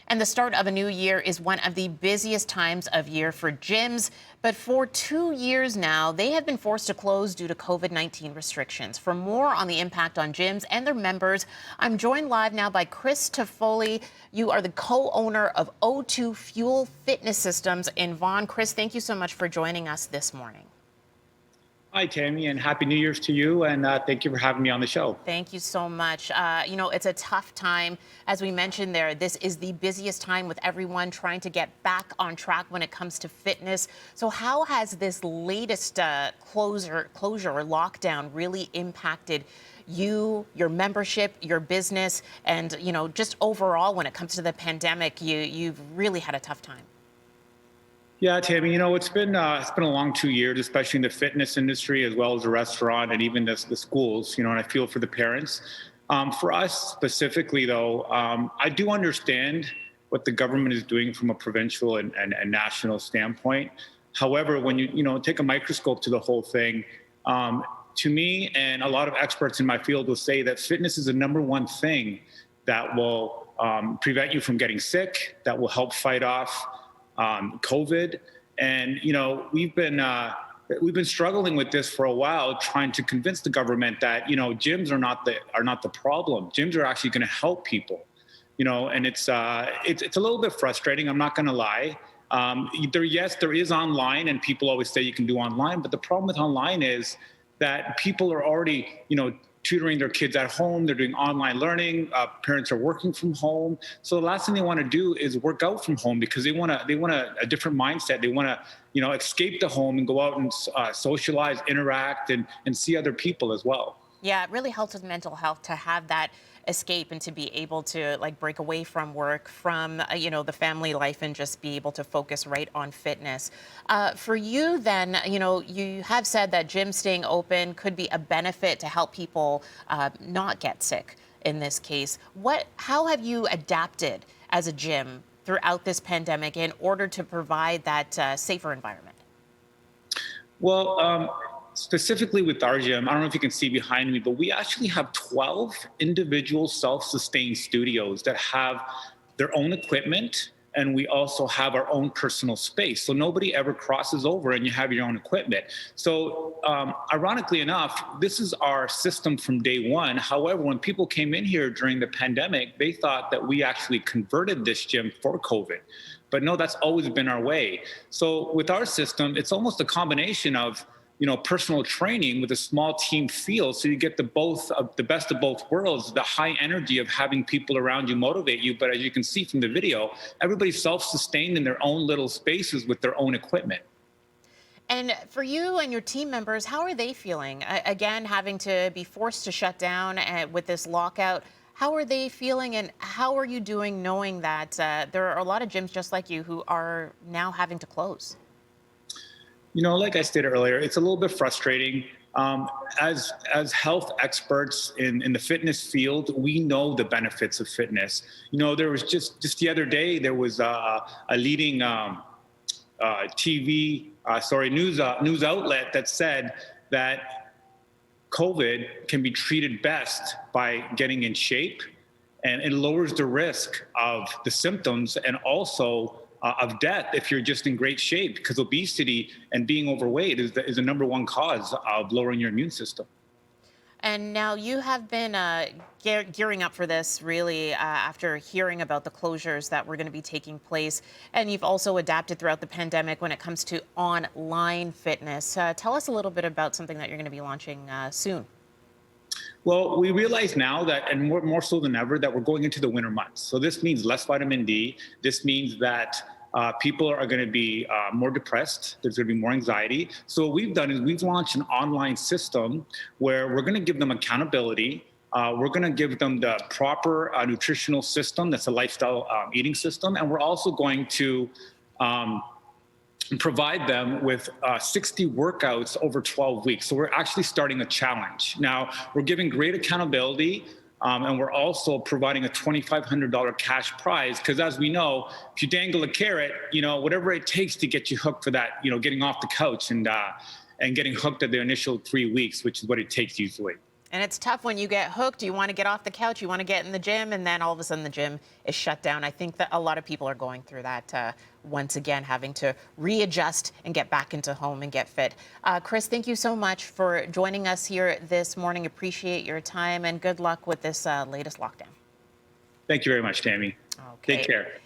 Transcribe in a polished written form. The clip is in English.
And the start of a new year is one of the busiest times of year for gyms. But for 2 years now, they have been forced to close due to COVID-19 restrictions. For more on the impact on gyms and their members, I'm joined live now by Chris Ttofalli. You are the co-owner of O2 Fuel Fitness Systems in Vaughan. Chris, thank you so much for joining us this morning. Hi, Tammy, and Happy New Year's to you, and thank you for having me on the show. Thank you so much. It's a tough time. As we mentioned there, this is the busiest time with everyone trying to get back on track when it comes to fitness. So how has this latest closure or lockdown really impacted you, your membership, your business, and, just overall when it comes to the pandemic, you've really had a tough time? Yeah, Tammy, it's been a long 2 years, especially in the fitness industry as well as the restaurant and even the schools. And I feel for the parents. For us specifically, though, I do understand what the government is doing from a provincial and national standpoint. However, when you take a microscope to the whole thing, to me and a lot of experts in my field will say that fitness is the number one thing that will prevent you from getting sick, that will help fight off COVID. And, we've been struggling with this for a while, trying to convince the government that, gyms are not the problem. Gyms are actually going to help people, and it's a little bit frustrating. I'm not going to lie. There is online, and people always say you can do online. But the problem with online is that people are already, tutoring their kids at home. They're doing online learning. Parents are working from home. So the last thing they want to do is work out from home because they want a different mindset. They want to, escape the home and go out and socialize, interact, and see other people as well. Yeah, it really helps with mental health to have that escape and to be able to break away from work, from the family life, and just be able to focus right on fitness. For you then, you have said that gym staying open could be a benefit to help people not get sick in this case. How have you adapted as a gym throughout this pandemic in order to provide that safer environment? Well, specifically with our gym, I don't know if you can see behind me, but we actually have 12 individual self-sustained studios that have their own equipment, and we also have our own personal space. So nobody ever crosses over and you have your own equipment. So ironically enough, this is our system from day one. However, when people came in here during the pandemic, they thought that we actually converted this gym for COVID. But no, that's always been our way. So with our system, it's almost a combination of personal training with a small team feel. So you get the best of both worlds, the high energy of having people around you motivate you. But as you can see from the video, everybody's self-sustained in their own little spaces with their own equipment. And for you and your team members, how are they feeling? Again, having to be forced to shut down with this lockout, how are they feeling, and how are you doing knowing that there are a lot of gyms just like you who are now having to close? Like I stated earlier, it's a little bit frustrating. As health experts in the fitness field, we know the benefits of fitness. There was just the other day, there was a leading news outlet that said that COVID can be treated best by getting in shape, and it lowers the risk of the symptoms and also of death if you're just in great shape, because obesity and being overweight is the number one cause of lowering your immune system. And now you have been gearing up for this really after hearing about the closures that were going to be taking place. And you've also adapted throughout the pandemic when it comes to online fitness. Tell us a little bit about something that you're going to be launching soon. Well, we realize now that, and more so than ever, that we're going into the winter months. So this means less vitamin D. This means that people are going to be more depressed. There's going to be more anxiety. So what we've done is we've launched an online system where we're going to give them accountability. We're going to give them the proper nutritional system. That's a lifestyle eating system. And we're also going to provide them with 60 workouts over 12 weeks. So we're actually starting a challenge. Now, we're giving great accountability, and we're also providing a $2,500 cash prize, because as we know, if you dangle a carrot, whatever it takes to get you hooked for that, getting off the couch and getting hooked at the initial 3 weeks, which is what it takes usually. And it's tough when you get hooked. You want to get off the couch, you want to get in the gym, and then all of a sudden the gym is shut down. I think that a lot of people are going through that once again, having to readjust and get back into home and get fit. Chris, thank you so much for joining us here this morning. Appreciate your time, and good luck with this latest lockdown. Thank you very much, Tammy. Okay. Take care.